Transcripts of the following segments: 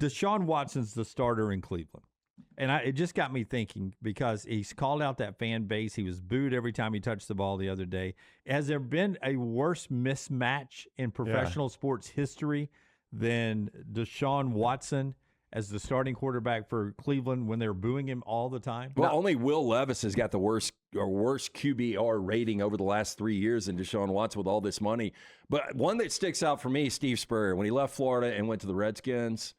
Deshaun Watson's the starter in Cleveland. And it just got me thinking because he's called out that fan base. He was booed every time he touched the ball the other day. Has there been a worse mismatch in professional sports history than Deshaun Watson as the starting quarterback for Cleveland when they're booing him all the time? Well, only Will Levis has got the worst QBR rating over the last 3 years than Deshaun Watson with all this money. But one that sticks out for me, Steve Spurrier, when he left Florida and went to the Redskins,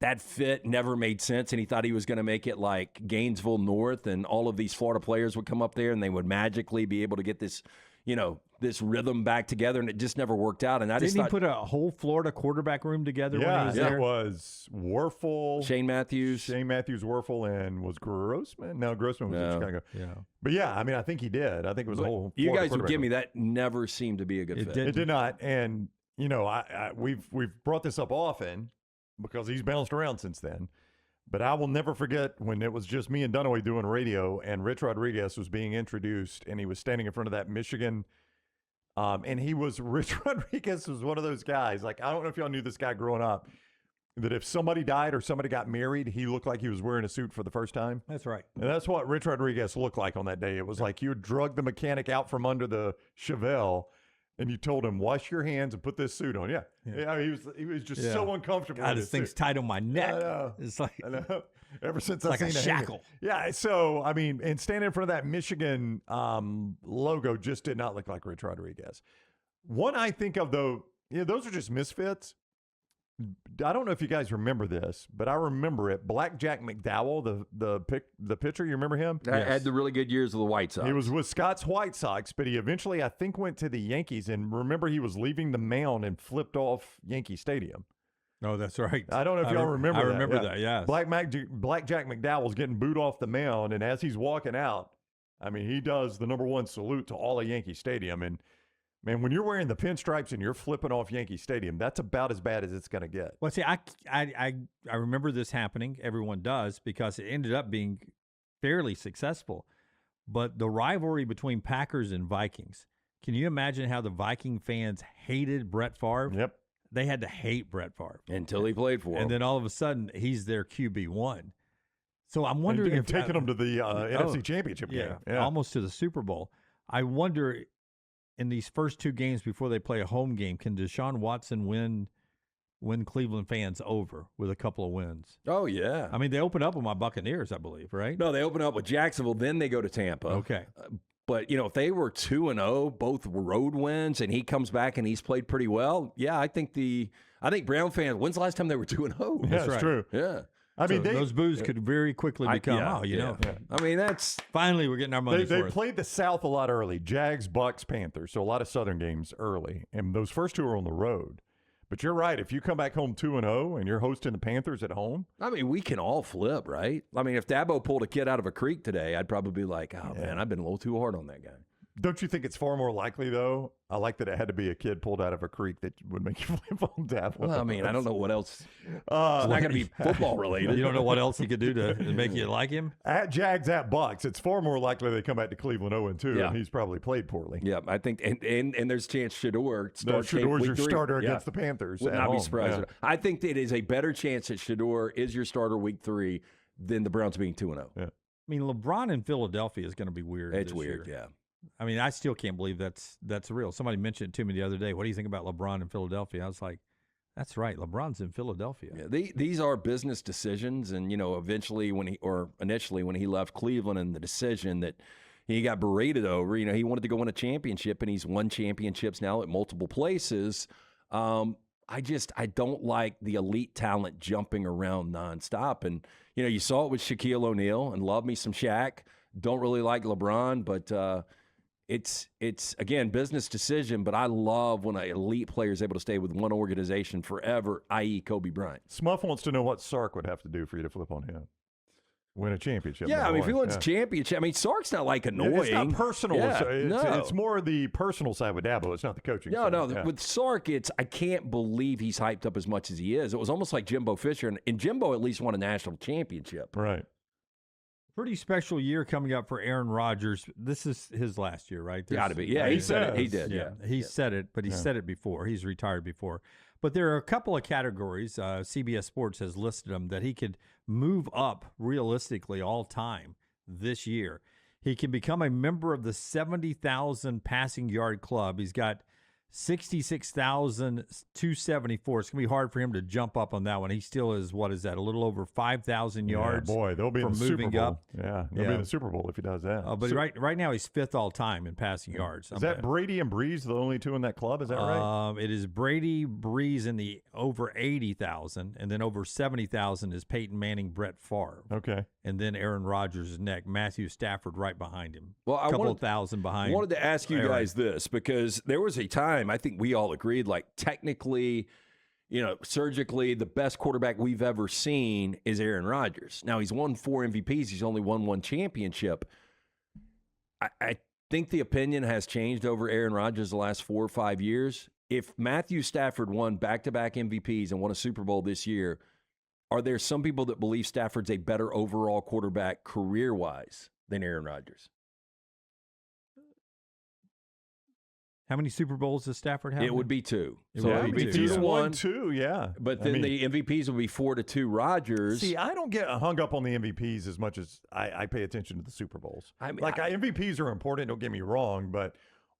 that fit never made sense, and he thought he was going to make it like Gainesville North, and all of these Florida players would come up there, and they would magically be able to get this, this rhythm back together, and it just never worked out. And Didn't he put a whole Florida quarterback room together when he was there? It was Werfel, Shane Matthews, Werfel, and was Grossman? No, Grossman was in Chicago. Yeah. But yeah, I mean, I think he did. I think it was a whole. You Florida guys would give me that never seemed to be a good fit. It did not, and we've brought this up often because he's bounced around since then. But I will never forget when it was just me and Dunaway doing radio, and Rich Rodriguez was being introduced, and he was standing in front of that Michigan. Rich Rodriguez was one of those guys. Like, I don't know if y'all knew this guy growing up, that if somebody died or somebody got married, he looked like he was wearing a suit for the first time. That's right. And that's what Rich Rodriguez looked like on that day. It was like you had drugged the mechanic out from under the Chevelle, and you told him, wash your hands and put this suit on. Yeah, he was just so uncomfortable. God, this thing's tight on my neck. I know. It's like, I know. Ever since it's I've like seen a shackle. Yeah, so, I mean, and standing in front of that Michigan logo just did not look like Rich Rodriguez. One I think of, though, those are just misfits. I don't know if you guys remember this, but I remember it. Blackjack McDowell, the pitcher, you remember him? Had the really good years of the White Sox. He was with Scott's White Sox, but he eventually, I think, went to the Yankees. And remember, he was leaving the mound and flipped off Yankee Stadium. Oh, that's right. I don't know if y'all remember that. I remember that, yes. Blackjack McDowell was getting booed off the mound, and as he's walking out, I mean, he does the #1 salute to all of Yankee Stadium. And man, when you're wearing the pinstripes and you're flipping off Yankee Stadium, that's about as bad as it's going to get. Well, see, I remember this happening. Everyone does, because it ended up being fairly successful. But the rivalry between Packers and Vikings, can you imagine how the Viking fans hated Brett Favre? Yep. They had to hate Brett Favre. Until he played for him. And then all of a sudden, he's their QB1. So I'm wondering if taking them to the NFC Championship game. Yeah, almost to the Super Bowl. I wonder, in these first two games before they play a home game, can Deshaun Watson win Cleveland fans over with a couple of wins? Oh, yeah. I mean, they open up with my Buccaneers, I believe, right? No, they open up with Jacksonville, then they go to Tampa. Okay. But, if they were 2-0, both road wins, and he comes back and he's played pretty well, yeah, I think Brown fans, when's the last time they were 2-0? Yeah, that's true. Yeah. I mean, those boos could very quickly become, I mean, that's finally we're getting our money's worth. They played the South a lot early. Jags, Bucks, Panthers. So a lot of Southern games early. And those first two are on the road. But you're right. If you come back home 2-0 and you're hosting the Panthers at home. I mean, we can all flip, right? I mean, if Dabo pulled a kid out of a creek today, I'd probably be like, man, I've been a little too hard on that guy. Don't you think it's far more likely, though? I like that it had to be a kid pulled out of a creek that would make you flip on Dabo. Well, I mean, I don't know what else. It's not going to be football related. You don't know what else he could do to make you like him? At Jags, at Bucks, it's far more likely they come back to Cleveland 0-2, and he's probably played poorly. Yeah, I think, and there's a chance Shedeur starts. Shedor's your starter against the Panthers. Would not be surprised. Yeah. I think it is a better chance that Shedeur is your starter week 3 than the Browns being 2-0. Yeah. I mean, LeBron in Philadelphia is going to be weird. It's weird, yeah. I mean, I still can't believe that's real. Somebody mentioned it to me the other day. What do you think about LeBron in Philadelphia? I was like, that's right. LeBron's in Philadelphia. Yeah, these are business decisions, and initially when he left Cleveland, and the decision that he got berated over, he wanted to go win a championship, and he's won championships now at multiple places. I don't like the elite talent jumping around nonstop, and you saw it with Shaquille O'Neal, and love me some Shaq. Don't really like LeBron, but it's again business decision. But I love when an elite player is able to stay with one organization forever, i.e. Kobe Bryant. Smuff wants to know what Sark would have to do for you to flip on him. Win a championship. Yeah, I mean, if he wins a championship, I mean, Sark's not like annoying. It's not personal. Yeah, it's more the personal side with Dabo. It's not the coaching side. No. With Sark, I can't believe he's hyped up as much as he is. It was almost like Jimbo Fisher, and Jimbo at least won a national championship. Right. Pretty special year coming up for Aaron Rodgers. This is his last year, right? Got to be. Yeah, he said it. He did. Yeah, he said it, but he said it before. He's retired before. But But there are a couple of categories, CBS Sports has listed them, that he could move up realistically all time this year. He can become a member of the 70,000 passing yard club. He's got 66,274. It's going to be hard for him to jump up on that one. He still is, what is that, a little over 5,000 yards? Boy, they'll be in the Super Bowl. Up. Yeah, they'll be in the Super Bowl if he does that. But right now he's 5th all time in passing yards. Is that Brady and Breeze the only two in that club? Is that right? It is Brady, Breeze in the over 80,000, and then over 70,000 is Peyton Manning, Brett Favre. Okay. And then Aaron Rodgers is next. Matthew Stafford right behind him. Well, a couple thousand behind. I wanted to ask you Aaron. guys this, because there was a time, I think we all agreed, like technically, surgically, the best quarterback we've ever seen is Aaron Rodgers. Now, he's won 4 MVPs. He's only won 1 championship. I think the opinion has changed over Aaron Rodgers the last 4 or 5 years. If Matthew Stafford won back-to-back MVPs and won a Super Bowl this year, are there some people that believe Stafford's a better overall quarterback career-wise than Aaron Rodgers? How many Super Bowls does Stafford have? It would be 2. So it would be 2. 2-1, 2, yeah. But then the MVPs would be 4-2 Rodgers. See, I don't get hung up on the MVPs as much as I pay attention to the Super Bowls. MVPs are important, don't get me wrong, but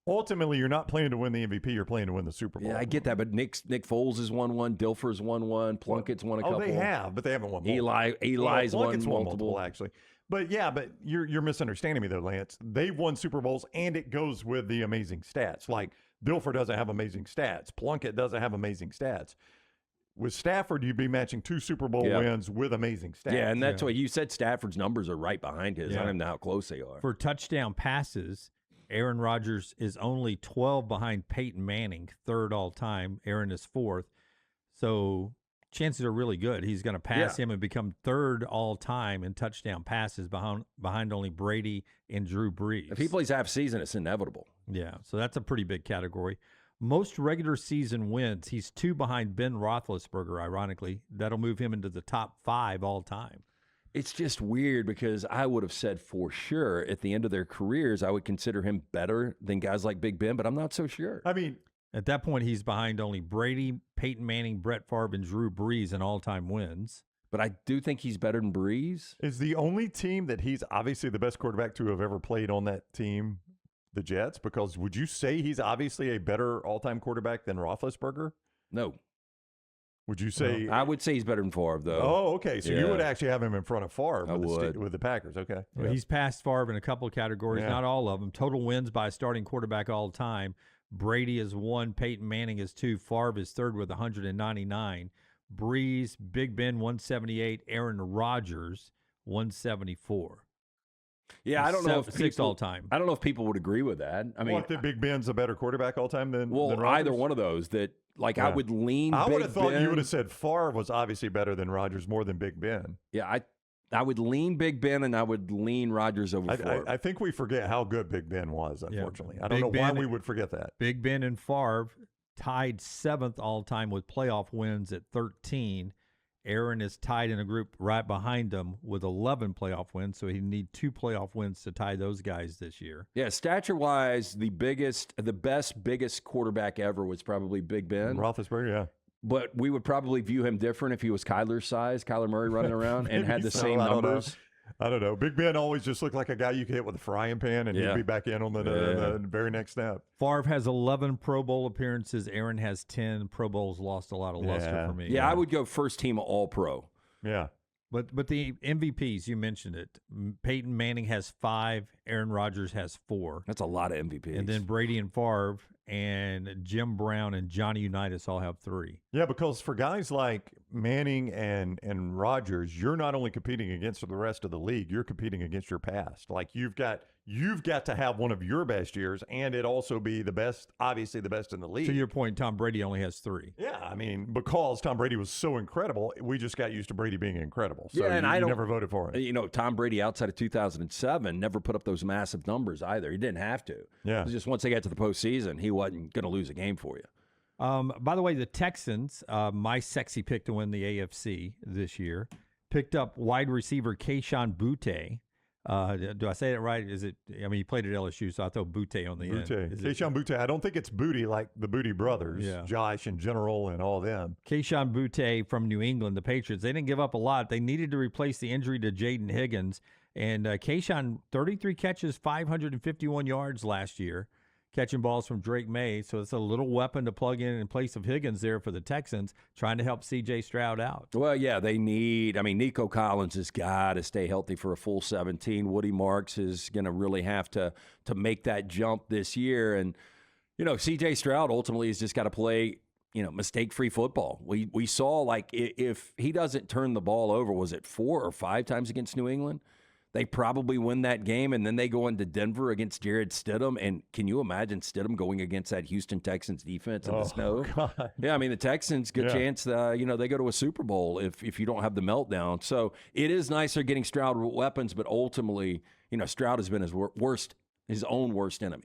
ultimately you're not playing to win the MVP, you're playing to win the Super Bowl. Yeah, I get that, but Nick Foles has won 1, Dilfer's won 1, Plunkett's won a couple. Oh, they have, but they haven't won multiple. Eli's won multiple, actually. But you're misunderstanding me though, Lance. They've won Super Bowls, and it goes with the amazing stats. Like Dilfer doesn't have amazing stats. Plunkett doesn't have amazing stats. With Stafford, you'd be matching 2 Super Bowl wins with amazing stats. Yeah, and that's why you said Stafford's numbers are right behind his. I don't even know how close they are. For touchdown passes, Aaron Rodgers is only 12 behind Peyton Manning, 3rd all time. Aaron is 4th. So chances are really good he's going to pass him and become 3rd all time in touchdown passes behind only Brady and Drew Brees. If he plays half season, it's inevitable. Yeah, so that's a pretty big category. Most regular season wins, he's 2 behind Ben Roethlisberger, ironically. That'll move him into the top 5 all time. It's just weird because I would have said for sure at the end of their careers, I would consider him better than guys like Big Ben, but I'm not so sure. I mean, at that point, he's behind only Brady, Peyton Manning, Brett Favre, and Drew Brees in all-time wins. But I do think he's better than Brees. Is the only team that he's obviously the best quarterback to have ever played on that team the Jets? Because would you say he's obviously a better all-time quarterback than Roethlisberger? No. Would you say? I would say he's better than Favre, though. Oh, okay. So you would actually have him in front of Favre with the Packers. Okay. Well, he's passed Favre in a couple of categories, Yeah. not all of them. Total wins by a starting quarterback all time. Brady is 1, Peyton Manning is 2, Favre is 3rd with 199. Brees, Big Ben 178, Aaron Rodgers 174. Yeah, I don't know if 6th all time. I don't know if people would agree with that. I mean, What, that Big Ben's a better quarterback all time than Rodgers? either one of those. That I would lean. I would Big have thought Ben. you would have said Favre was obviously better than Rodgers more than Big Ben. Yeah, I would lean Big Ben and I would lean Rodgers over Favre. I think we forget how good Big Ben was, unfortunately. I don't know Big why Ben- we would forget that. Big Ben and Favre tied 7th all time with playoff wins at 13. Aaron is tied in a group right behind him with 11 playoff wins, so he'd need 2 playoff wins to tie those guys this year. Yeah, stature-wise, the biggest quarterback ever was probably Big Ben. Roethlisberger, yeah. But we would probably view him different if he was Kyler's size, Kyler Murray running around, and had the same numbers. I don't know. Big Ben always just looked like a guy you could hit with a frying pan, and he'd be back in on the very next snap. Favre has 11 Pro Bowl appearances. Aaron has 10. Pro Bowls lost a lot of luster for me. Yeah, I would go first team All-Pro. Yeah. But the MVPs, you mentioned it. Peyton Manning has 5. Aaron Rodgers has 4. That's a lot of MVPs. And then Brady and Favre and Jim Brown and Johnny Unitas all have 3. Yeah, because for guys like Manning and Rodgers, you're not only competing against the rest of the league, you're competing against your past. Like you've got to have one of your best years, and it also be the best, obviously the best in the league. To your point, Tom Brady only has 3. Yeah, I mean, because Tom Brady was so incredible, we just got used to Brady being incredible. So and you never voted for it. You know, Tom Brady outside of 2007 never put up those massive numbers either. He didn't have to. Yeah. It was just once they got to the postseason, he wasn't going to lose a game for you. By the way, the Texans, my sexy pick to win the AFC this year, picked up wide receiver Kayshon Boutte. Do I say it right? Is it? I mean, he played at LSU, so I throw Butte on the end. Kayshon Butte. I don't think it's Booty like the Booty brothers, Josh and General and all them. Kayshon Butte from New England, the Patriots. They didn't give up a lot. They needed to replace the injury to Jaden Higgins. And Kayshon, 33 catches, 551 yards last year, catching balls from Drake May. So it's a little weapon to plug in place of Higgins there for the Texans, trying to help C.J. Stroud out. Well, yeah, they need – I mean, Nico Collins has got to stay healthy for a full 17. Woody Marks is going to really have to make that jump this year. And, you know, C.J. Stroud ultimately has just got to play – mistake-free football. We saw, like, if he doesn't turn the ball over, was it 4 or 5 times against New England? They probably win that game, and then they go into Denver against Jared Stidham. And can you imagine Stidham going against that Houston Texans defense in the snow? God. Yeah, I mean, the Texans, good chance, they go to a Super Bowl if you don't have the meltdown. So it is nice they're getting Stroud weapons, but ultimately, Stroud has been his own worst enemy.